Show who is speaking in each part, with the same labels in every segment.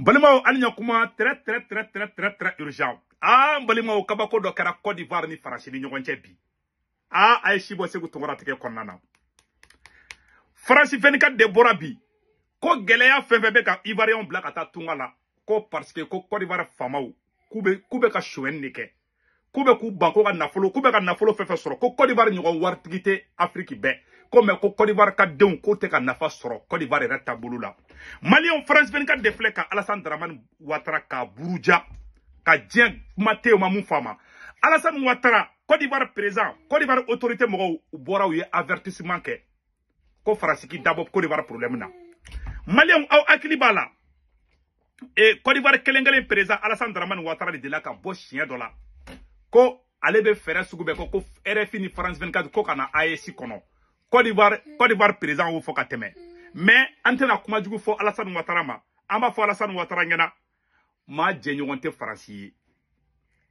Speaker 1: Balima alinya kuma très urgent. Ah balima o kabako do kara Côte d'Ivoire ni France ni ñogon bi. Ah ay shibo segu tongora teke konnana. France 24 de Borabi. Ko geleya fefebe ka Ivoirien black ata tungala. Ko parce que ko Côte d'Ivoire famaw. Kube ka showen nike. Kube ku banko ka nafolo, kube ka nafolo fefe soro. Ko Côte d'Ivoire ñogon wartigite Afrique be. Comme ko Côte d'Ivoire ka deun ko te ka nafa soro. Côte d'Ivoire reta bulula. Malion France 24 de fleka Alassane Dramane Ouattara ka buruja. Ka dien mateo mamun fama. Alassane Ouattara, Côte d'Ivoire présent, Côte d'Ivoire autorité mogo bora ou avertissement ke. Ko farasiki d'abord Côte d'Ivoire problème na. Malion au akilibala. Et Côte d'Ivoire kelengelen présent Alassane Dramane Ouattara de la ka bo chien dola. Ko alebe fere sugube ko RFI ni France 24 ko kana AEC kono. Côte d'Ivoire présent ou foka teme. Mais antena kuma jugu fo Alassane Ouattara ma. Amba fo Alassane Ouattara ngena ma jenyogonte farasi.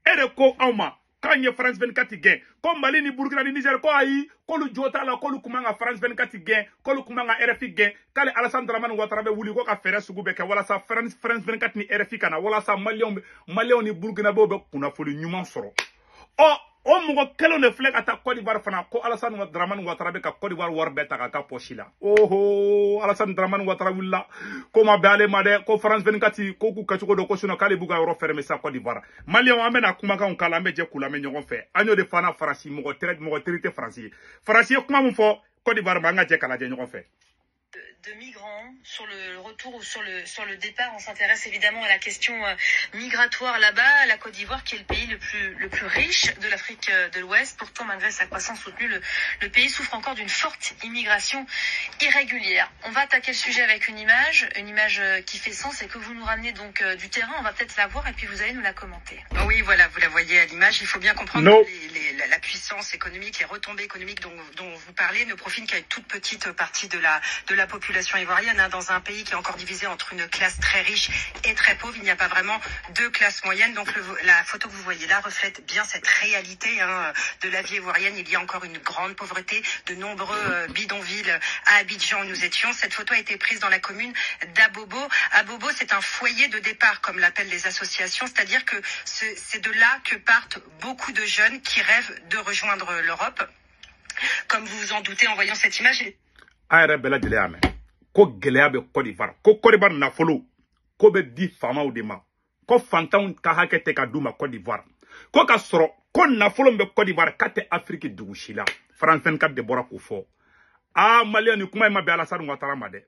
Speaker 1: Ere ko awma kanye France 24 gen ko Mali ni Burkina ni Niger ko ayi ko lu jota la ko lu kumanga France 24 gen ko lu kumanga RFI gen kale Alassane Dramane Ouattara be wuli ko ka fere sugube ke wala sa France 24 ni RFI kana wala sa Malion ni Burkina be kuna foli nyuma soro o mugo kelo ne flek ata Côte d'Ivoire fana ko Alassane Dramane Ouattara be ka Côte d'Ivoire war beta ka pochila oho Alassane Dramane Ouattara willa ko ma bale made ko France 24 ko ku kachugo do ko suno kale buga euro ferme sa Côte d'Ivoire Malion amena kuma kan kala me je kula me nyogon fe anyo de fana farasi mugo traité français kuma mu fo Côte d'Ivoire ba nga je kala je nyogon fe
Speaker 2: de migrants sur le retour ou sur le départ. On s'intéresse évidemment à la question migratoire là-bas, la Côte d'Ivoire qui est le pays le plus riche de l'Afrique de l'Ouest. Pourtant, malgré sa croissance soutenue, le pays souffre encore d'une forte immigration irrégulière. On va attaquer le sujet avec une image qui fait sens et que vous nous ramenez donc du terrain. On va peut-être la voir et puis vous allez nous la commenter. Oui, voilà, vous la voyez à l'image. Il faut bien comprendre que la puissance économique, les retombées économiques dont vous parlez ne profitent qu'à une toute petite partie de la population ivoirienne, dans un pays qui est encore divisé entre une classe très riche et très pauvre. Il n'y a pas vraiment deux classes moyennes. Donc la photo que vous voyez là reflète bien cette réalité de la vie ivoirienne. Il y a encore une grande pauvreté, de nombreux bidonvilles à Abidjan où nous étions. Cette photo a été prise dans la commune d'Abobo. Abobo, c'est un foyer de départ, comme l'appellent les associations, c'est-à-dire que c'est de là que partent beaucoup de jeunes qui rêvent de rejoindre l'Europe. Comme vous vous en doutez en voyant cette image.
Speaker 1: Ko geleya be Côte d'Ivoire ko Côte d'Ivoire nafolo ko be di famaw de ma ko fantaw ka hakete ka duma Côte d'Ivoire ko ka soro ko nafolo be Côte d'Ivoire kate Afrique dugushila France 24 de bora ko fo Malien ni kuma ma be Alassane Ouattara ma de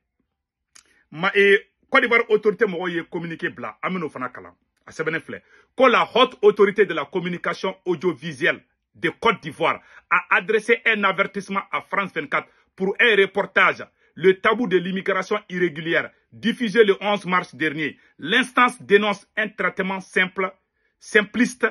Speaker 1: Côte d'Ivoire autorité mo ye communiqué bla ameno fana kala a sebene fle ko la haute autorité de la communication audiovisuelle de Côte d'Ivoire a adressé un avertissement à France 24 pour un reportage Le tabou de l'immigration irrégulière, diffusé le 11 mars dernier. L'instance dénonce un traitement simpliste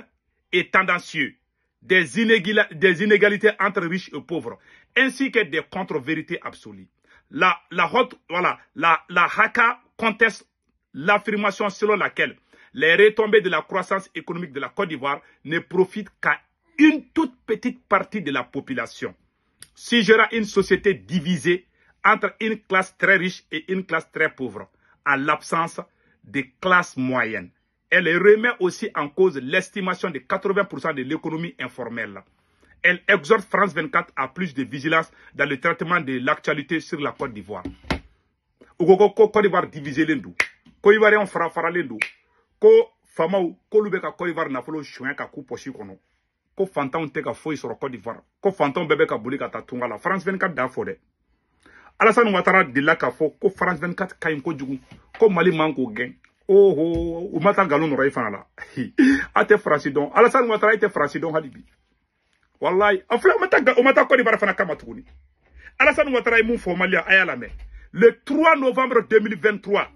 Speaker 1: et tendancieux des inégalités entre riches et pauvres, ainsi que des contre-vérités absolues. La HACA conteste l'affirmation selon laquelle les retombées de la croissance économique de la Côte d'Ivoire ne profitent qu'à une toute petite partie de la population. Suggérant une société divisée entre une classe très riche et une classe très pauvre, en l'absence de classe moyenne. Elle remet aussi en cause l'estimation de 80% de l'économie informelle. Elle exhorte France 24 à plus de vigilance dans le traitement de l'actualité sur la Côte d'Ivoire. Côte d'Ivoire divisé l'endou. Côte d'Ivoire fara l'endou. Ko famau ko lube ka Côte d'Ivoire na folo chouin ka ku pochi kono. Ko fantan te ka foi sur Côte d'Ivoire. Ko fantan bébé ka boli ka tatunga la France 24 da fode. Alassane Ouattara de la kafo ko France 24 kayin ko jugu ko Mali manko gen o mata galon ray fana la ate frasidon Alassane Ouattara ite frasidon halibi wallahi afla mata ko di bara fana kama tuguni Alassane Ouattara mun fo Mali ayala me le 3 novembre 2023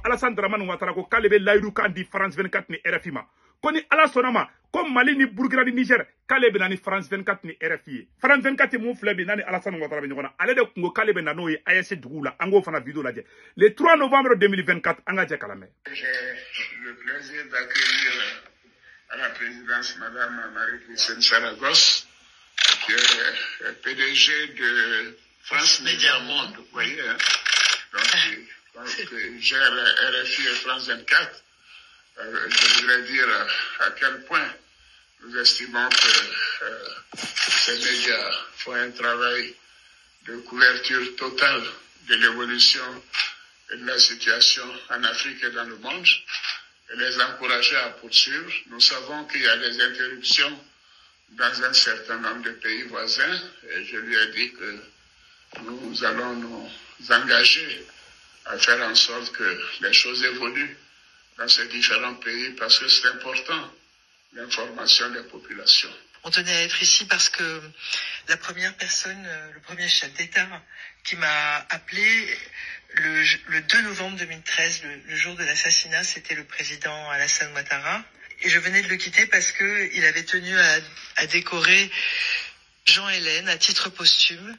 Speaker 1: Alassane Dramane Ouattara ko kalebe layru kan di France 24 ni RFI ma koni ala sonama comme Mali ni Burkina ni Niger kalebe nani France 24 ni RFI France 24 mon flebi nani Alassane Ouattara be ngona ale de kungo kalebe nano yi ASC dugula ango fana vidéo la le 3 novembre 2024 anga je kalame.
Speaker 3: J'ai le plaisir d'accueillir à la présidence madame Marie-Christine Saragos qui est PDG de France Média Monde, vous voyez. Donc que gère RFI et France 24, je voudrais dire à quel point nous estimons que ces médias font un travail de couverture totale de l'évolution et de la situation en Afrique et dans le monde, et les encourager à poursuivre. Nous savons qu'il y a des interruptions dans un certain nombre de pays voisins, et je lui ai dit que nous allons nous engager à faire en sorte que les choses évoluent dans ces différents pays, parce que c'est important, l'information des populations.
Speaker 4: On tenait à être ici parce que la première personne, le premier chef d'État qui m'a appelé le 2 novembre 2013, le jour de l'assassinat, c'était le président Alassane Ouattara. Et je venais de le quitter parce que il avait tenu à décorer Jean Hélène à titre posthume.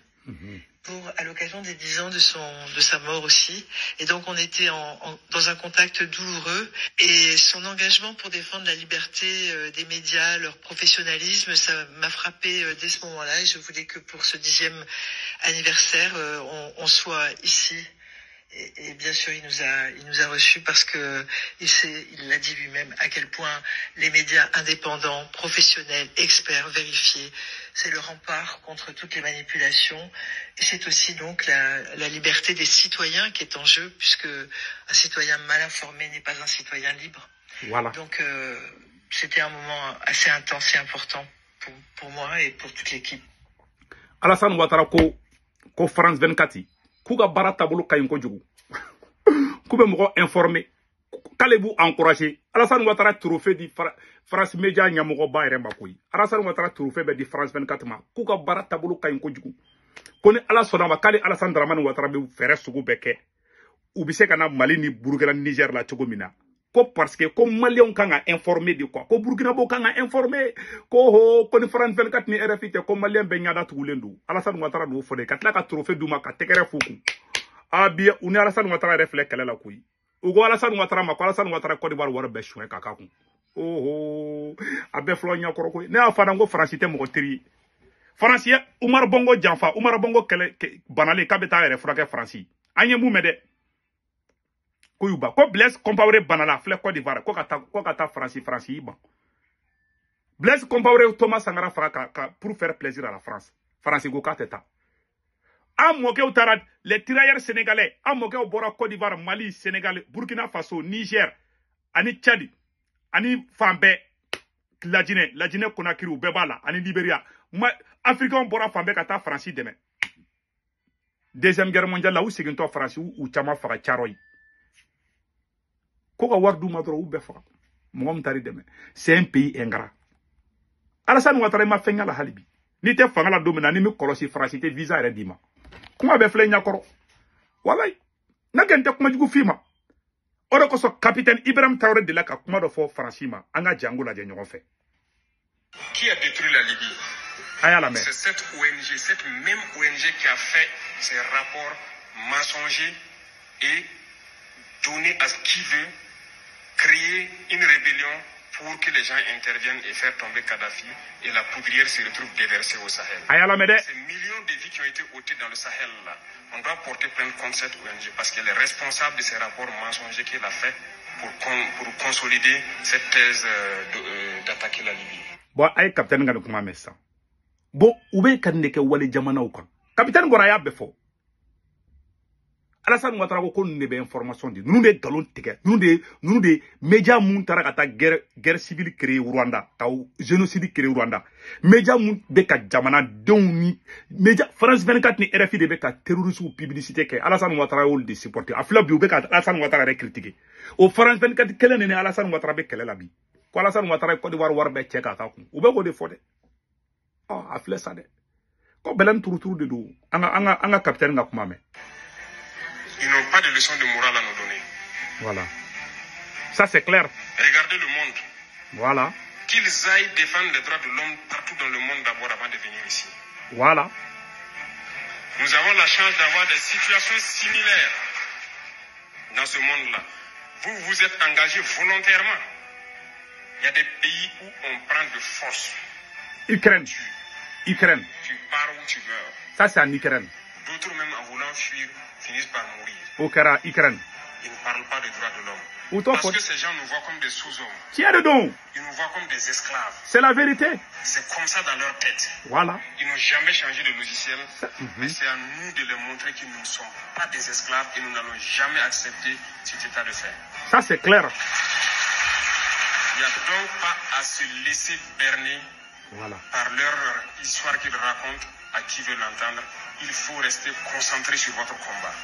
Speaker 4: À l'occasion des 10 ans de sa mort aussi. Et donc on était dans un contact douloureux. Et son engagement pour défendre la liberté des médias, leur professionnalisme, ça m'a frappé dès ce moment-là. Et je voulais que pour ce 10e anniversaire, on soit ici. Et bien sûr, il nous a reçus parce que il l'a dit lui-même à quel point les médias indépendants, professionnels, experts, vérifiés, c'est le rempart contre toutes les manipulations. Et c'est aussi donc la liberté des citoyens qui est en jeu, puisque un citoyen mal informé n'est pas un citoyen libre.
Speaker 1: Voilà.
Speaker 4: Donc c'était un moment assez intense et important pour moi et pour toute l'équipe.
Speaker 1: Alassane Ouattara ko France 24 kuga bara tabolo kayin ko jugu kube mo informé kale bu encourager Alassane Ouattara trophée di France Média nyamogo ba yere makoy Alassane Ouattara trophée be di France 24 ma kuga bara tabolo kayin ko jugu koni ala sona ma kale Alassane Dramane Ouattara be fere sugu beke ubise kana Mali ni Burkina Niger la chogomina ko parce que ko Malien kanga informé de quoi ko Burkina bo kanga informé ko ho ko ni France 24 ni RFI te ko Malien be nyada tugulendu Alassane Ouattara do fode katla ka trophée duma ka tekere fuku abi uni Alassane Ouattara reflect kala la kuyi ugo Alassane Ouattara ma ko Alassane Ouattara ko di war war be choué kaka ku oh abe flo nya koro ko ne afana ngo France te mo tri France Umar Bongo janfa Umar Bongo kele banale kabeta refra ke France anye mu mede Koyuba, ko Blaise Compaoré banala flè Côte d'Ivoire, ko kata France ban. Blaise Compaoré Thomas Sankara fera pour faire plaisir à la France. France go kateta. A moqué au tarad les tirailleurs sénégalais, a moqué au bora Côte d'Ivoire, Mali, Sénégal, Burkina Faso, Niger, ani Tchad, ani Fambe, la Guinée Conakry ou Bebala, ani Libéria. Africain bora Fambe kata France demain. Deuxième guerre mondiale là où c'est que France ou chama fera charoy. Koka wardu madro ou befa mom tari deme c'est un pays ingrat Alassane Ouattara ma fenga la halibi ni te fanga la domina ni mi kolosi France te visa re dima kuma be flenya koro walay na gente kuma jugu fima oro ko so capitaine Ibrahim Traoré de la ka kuma do fo francima anga jango la je ñogon fait
Speaker 5: qui a détruit la Libye. C'est cette ONG, cette même ONG qui a fait ces rapports mensongers et donné à ce qui veut créer une rébellion pour que les gens interviennent et faire tomber Kadhafi et la poudrière se retrouve déversée au Sahel. Ces millions de vies qui ont été ôtées dans le Sahel là, on doit porter plainte contre cette ONG parce qu'elle est responsable de ces rapports mensongers qu'elle a fait pour consolider cette thèse d'attaquer la Libye.
Speaker 1: Bon, aïe capitaine ngana kuma messa. Bon, oube kaneke wali jamana ukan. Capitaine Goraya befo. Alassane Ouattara ko ne be information di nous de galon tike nous de média mun tara kata guerre civile créé Rwanda taw génocide créé Rwanda média mun be ka jamana doni média France 24 ni RFI de be ka terrorisme publicité ke Alassane Ouattara ol de supporter afla bi be ka Alassane Ouattara critiquer au France 24 kelen ne Alassane Ouattara be kele la bi ko Alassane Ouattara ko di war be cheka ka ku u be ko de fode ah afla ça de ko belen tour de do anga capitaine nga kuma me.
Speaker 5: Ils n'ont pas de leçon de morale à nous donner.
Speaker 1: Voilà. Ça, c'est clair.
Speaker 5: Regardez le monde.
Speaker 1: Voilà.
Speaker 5: Qu'ils aillent défendre les droits de l'homme partout dans le monde d'abord avant de venir ici.
Speaker 1: Voilà.
Speaker 5: Nous avons la chance d'avoir des situations similaires dans ce monde-là. Vous vous êtes engagés volontairement. Il y a des pays où on prend de force.
Speaker 1: Ukraine.
Speaker 5: Tu pars où tu meurs.
Speaker 1: Ça, c'est en Ukraine.
Speaker 5: D'autres même en voulant fuir finissent par mourir.
Speaker 1: Au Kara, Ikran.
Speaker 5: Ils ne parlent pas des droits de l'homme.
Speaker 1: Parce
Speaker 5: que ces gens nous voient comme des sous-hommes.
Speaker 1: Tiens dedans.
Speaker 5: Ils nous voient comme des esclaves.
Speaker 1: C'est la vérité.
Speaker 5: C'est comme ça dans leur tête.
Speaker 1: Voilà.
Speaker 5: Ils n'ont jamais changé de logiciel. Mais c'est à nous de leur montrer qu'ils ne sont pas des esclaves et nous n'allons jamais accepter cet état de fait.
Speaker 1: Ça c'est clair.
Speaker 5: Il n'y a donc pas à se laisser berner par leur histoire qu'ils racontent à qui veut l'entendre. Il faut rester concentré sur votre combat.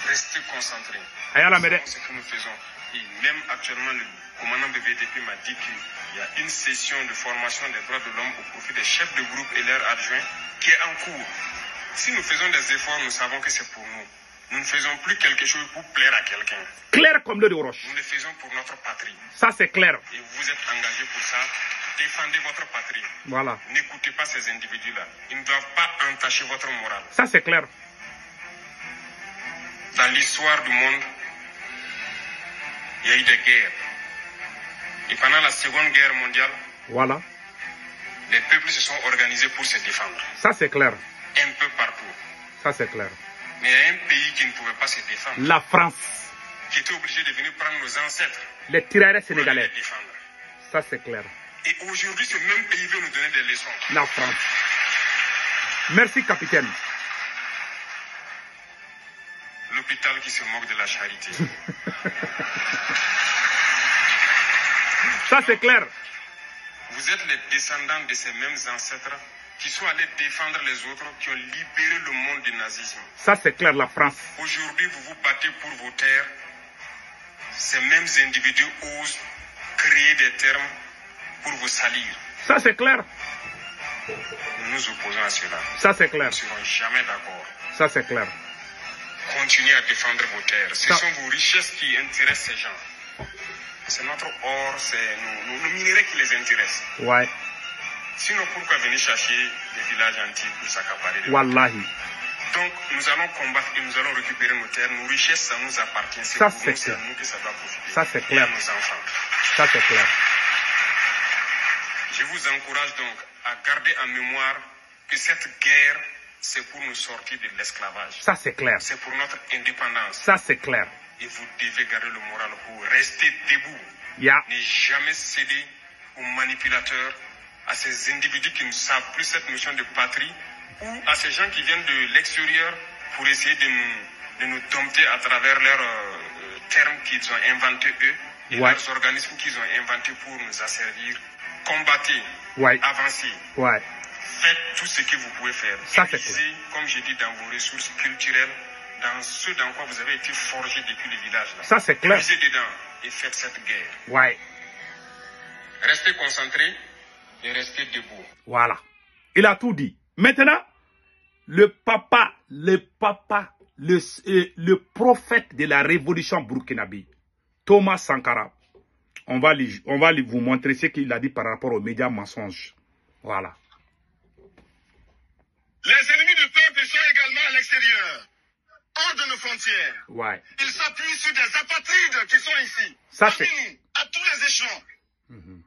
Speaker 5: Restez concentré. C'est ce que nous faisons. Et même actuellement, le commandant BVDP m'a dit qu'il y a une session de formation des droits de l'homme au profit des chefs de groupe et leurs adjoints qui est en cours. Si nous faisons des efforts, nous savons que c'est pour nous. Nous ne faisons plus quelque chose pour plaire à quelqu'un.
Speaker 1: Clair comme l'eau de roche.
Speaker 5: Nous le faisons pour notre patrie.
Speaker 1: Ça c'est clair.
Speaker 5: Et vous êtes engagés pour ça. Défendez votre patrie.
Speaker 1: Voilà.
Speaker 5: N'écoutez pas ces individus-là. Ils ne doivent pas entacher votre morale.
Speaker 1: Ça c'est clair.
Speaker 5: Dans l'histoire du monde, il y a eu des guerres. Et pendant la Seconde Guerre mondiale, les peuples se sont organisés pour se défendre.
Speaker 1: Ça c'est clair.
Speaker 5: Un peu partout.
Speaker 1: Ça c'est clair.
Speaker 5: Mais il y a un pays qui ne pouvait pas se défendre.
Speaker 1: La France.
Speaker 5: Qui était obligé de venir prendre nos ancêtres.
Speaker 1: Les tirailleurs sénégalais.
Speaker 5: Pour les défendre.
Speaker 1: Ça c'est clair.
Speaker 5: Et aujourd'hui, ce même pays veut nous donner des leçons.
Speaker 1: La France. Merci, capitaine.
Speaker 5: L'hôpital qui se moque de la charité.
Speaker 1: Ça, c'est clair.
Speaker 5: Vous êtes les descendants de ces mêmes ancêtres qui sont allés défendre les autres, qui ont libéré le monde du nazisme.
Speaker 1: Ça, c'est clair, la France.
Speaker 5: Aujourd'hui, vous vous battez pour vos terres. Ces mêmes individus osent créer des termes pour vous salir.
Speaker 1: Ça, c'est clair.
Speaker 5: Nous nous opposons à cela.
Speaker 1: Ça, c'est clair.
Speaker 5: Nous ne serons jamais d'accord.
Speaker 1: Ça, c'est clair.
Speaker 5: Continuez à défendre vos terres. Ce sont vos richesses qui intéressent ces gens. C'est notre or, c'est nos minerais qui les intéressent.
Speaker 1: Ouais.
Speaker 5: Sinon, pourquoi venir chercher des villages antiques pour s'accaparer?
Speaker 1: Wallahi.
Speaker 5: Donc, nous allons combattre et nous allons récupérer nos terres. Nos richesses, ça nous appartient. C'est
Speaker 1: ça,
Speaker 5: pour nous, c'est à nous que ça doit profiter.
Speaker 1: Ça, c'est clair.
Speaker 5: Et à nos enfants.
Speaker 1: Ça, c'est clair.
Speaker 5: Je vous encourage donc à garder en mémoire que cette guerre, c'est pour nous sortir de l'esclavage.
Speaker 1: Ça, c'est clair.
Speaker 5: C'est pour notre indépendance.
Speaker 1: Ça, c'est clair.
Speaker 5: Et vous devez garder le moral pour rester debout. Ne jamais céder aux manipulateurs, à ces individus qui ne savent plus cette notion de patrie, ou à ces gens qui viennent de l'extérieur pour essayer de nous dompter à travers leurs termes qu'ils ont inventés eux, et leurs organismes qu'ils ont inventés pour nous asservir. Combattez, avancez. Faites tout ce que vous pouvez faire. Utilisez, comme je dis, dans vos ressources culturelles, dans ce dans quoi vous avez été forgé depuis le village. Là.
Speaker 1: Ça, c'est clair.
Speaker 5: Lisez dedans et faites cette guerre.
Speaker 1: Ouais.
Speaker 5: Restez concentrés et restez debout.
Speaker 1: Voilà. Il a tout dit. Maintenant, le prophète de la révolution burkinabé, Thomas Sankara, on va vous montrer ce qu'il a dit par rapport aux médias mensonges. Voilà.
Speaker 6: Les ennemis du peuple sont également à l'extérieur, hors de nos frontières.
Speaker 1: Ouais.
Speaker 6: Ils s'appuient sur des apatrides qui sont ici,
Speaker 1: ça
Speaker 6: c'est à tous les échelons,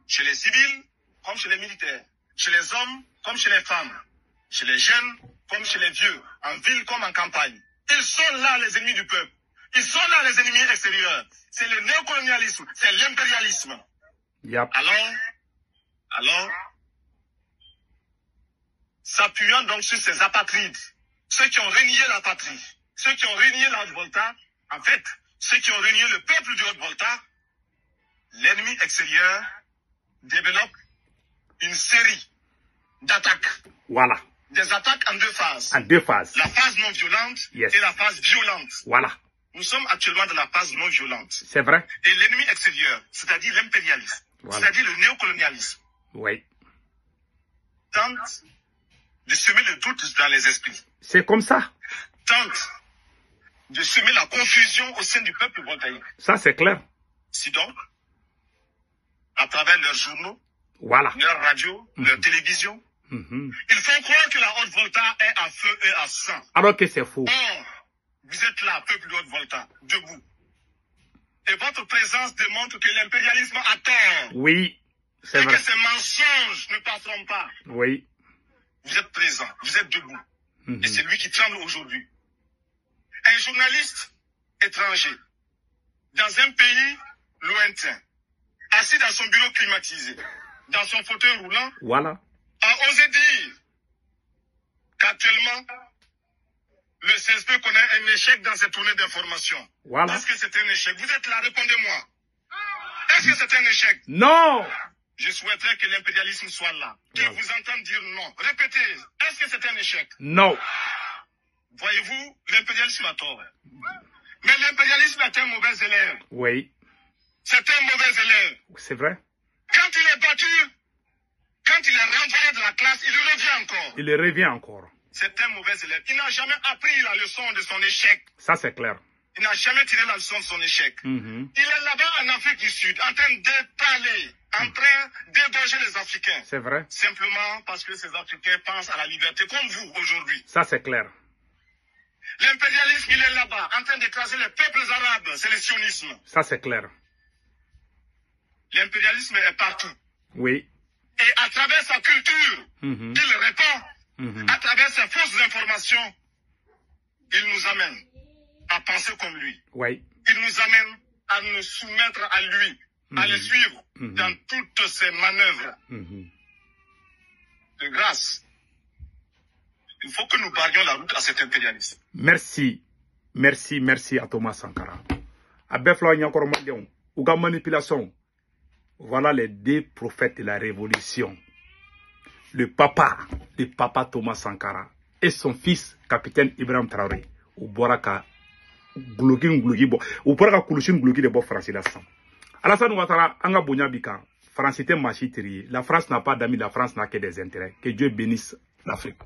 Speaker 6: chez les civils comme chez les militaires, chez les hommes comme chez les femmes, chez les jeunes comme chez les vieux, en ville comme en campagne. Ils sont là les ennemis du peuple. Ils sont là les ennemis extérieurs. C'est le néocolonialisme, c'est l'impérialisme. Alors, s'appuyant donc sur ces apatrides, ceux qui ont renié la patrie, ceux qui ont renié la Haute-Volta, en fait, ceux qui ont renié le peuple du Haute-Volta, l'ennemi extérieur développe une série d'attaques.
Speaker 1: Voilà.
Speaker 6: Des attaques en deux phases.
Speaker 1: En deux phases.
Speaker 6: La phase non violente et la phase violente.
Speaker 1: Voilà.
Speaker 6: Nous sommes actuellement dans la phase non violente.
Speaker 1: C'est vrai.
Speaker 6: Et l'ennemi extérieur, c'est-à-dire l'impérialisme, c'est-à-dire le néocolonialisme, tente de semer le doute dans les esprits.
Speaker 1: C'est comme ça.
Speaker 6: Tente de semer la confusion au sein du peuple voltaïque.
Speaker 1: Ça, c'est clair.
Speaker 6: Si donc, à travers leurs journaux, leurs radios, leurs télévisions, ils font croire que la Haute-Volta est à feu et à sang.
Speaker 1: Alors que c'est faux.
Speaker 6: Or, vous êtes là, peuple de Haute-Volta, debout. Et votre présence démontre que l'impérialisme a tort.
Speaker 1: Oui, c'est vrai.
Speaker 6: Et que ces mensonges ne passeront pas.
Speaker 1: Oui.
Speaker 6: Vous êtes présents, vous êtes debout. Et c'est lui qui tremble aujourd'hui. Un journaliste étranger, dans un pays lointain, assis dans son bureau climatisé, dans son fauteuil roulant,
Speaker 1: voilà,
Speaker 6: a osé dire qu'actuellement, le CSP connaît un échec dans cette tournée d'information.
Speaker 1: Voilà.
Speaker 6: Est-ce que c'est un échec? Vous êtes là, répondez-moi. Est-ce que c'est un échec?
Speaker 1: Non.
Speaker 6: Je souhaiterais que l'impérialisme soit là, qu'il vous entende dire non. Répétez, est-ce que c'est un échec?
Speaker 1: Non.
Speaker 6: Voyez-vous, l'impérialisme a tort. Mais l'impérialisme est un mauvais élève.
Speaker 1: Oui.
Speaker 6: C'est un mauvais élève.
Speaker 1: C'est vrai.
Speaker 6: Quand il est battu, quand il est renvoyé de la classe, il revient encore.
Speaker 1: Il revient encore.
Speaker 6: C'est un mauvais élève. Il n'a jamais appris la leçon de son échec.
Speaker 1: Ça, c'est clair.
Speaker 6: Il n'a jamais tiré la leçon de son échec. Il est là-bas en Afrique du Sud, en train d'étaler, en train d'égorger les Africains.
Speaker 1: C'est vrai.
Speaker 6: Simplement parce que ces Africains pensent à la liberté, comme vous aujourd'hui.
Speaker 1: Ça, c'est clair.
Speaker 6: L'impérialisme, il est là-bas, en train d'écraser les peuples arabes. C'est le sionisme.
Speaker 1: Ça, c'est clair.
Speaker 6: L'impérialisme est partout.
Speaker 1: Oui.
Speaker 6: Et à travers sa culture, qu'il répand, à travers ses fausses informations, il nous amène à penser comme lui.
Speaker 1: Oui.
Speaker 6: Il nous amène à nous soumettre à lui, à le suivre dans toutes ses manœuvres. De grâce, il faut que nous barrions la route à cet impérialisme.
Speaker 1: Merci. Merci à Thomas Sankara. À Befla Nyankoromandion, Ouga manipulation. Voilà les deux prophètes de la révolution. Le papa Thomas Sankara et son fils, capitaine Ibrahim Traoré. Ou Boraka Glougi bo. Ou Boraka Koulouchin Glougi de bo français là. Alassane Ouattara, Anga Bounyabika, France était machiterie. La France n'a pas d'amis, la France n'a que des intérêts. Que Dieu bénisse l'Afrique.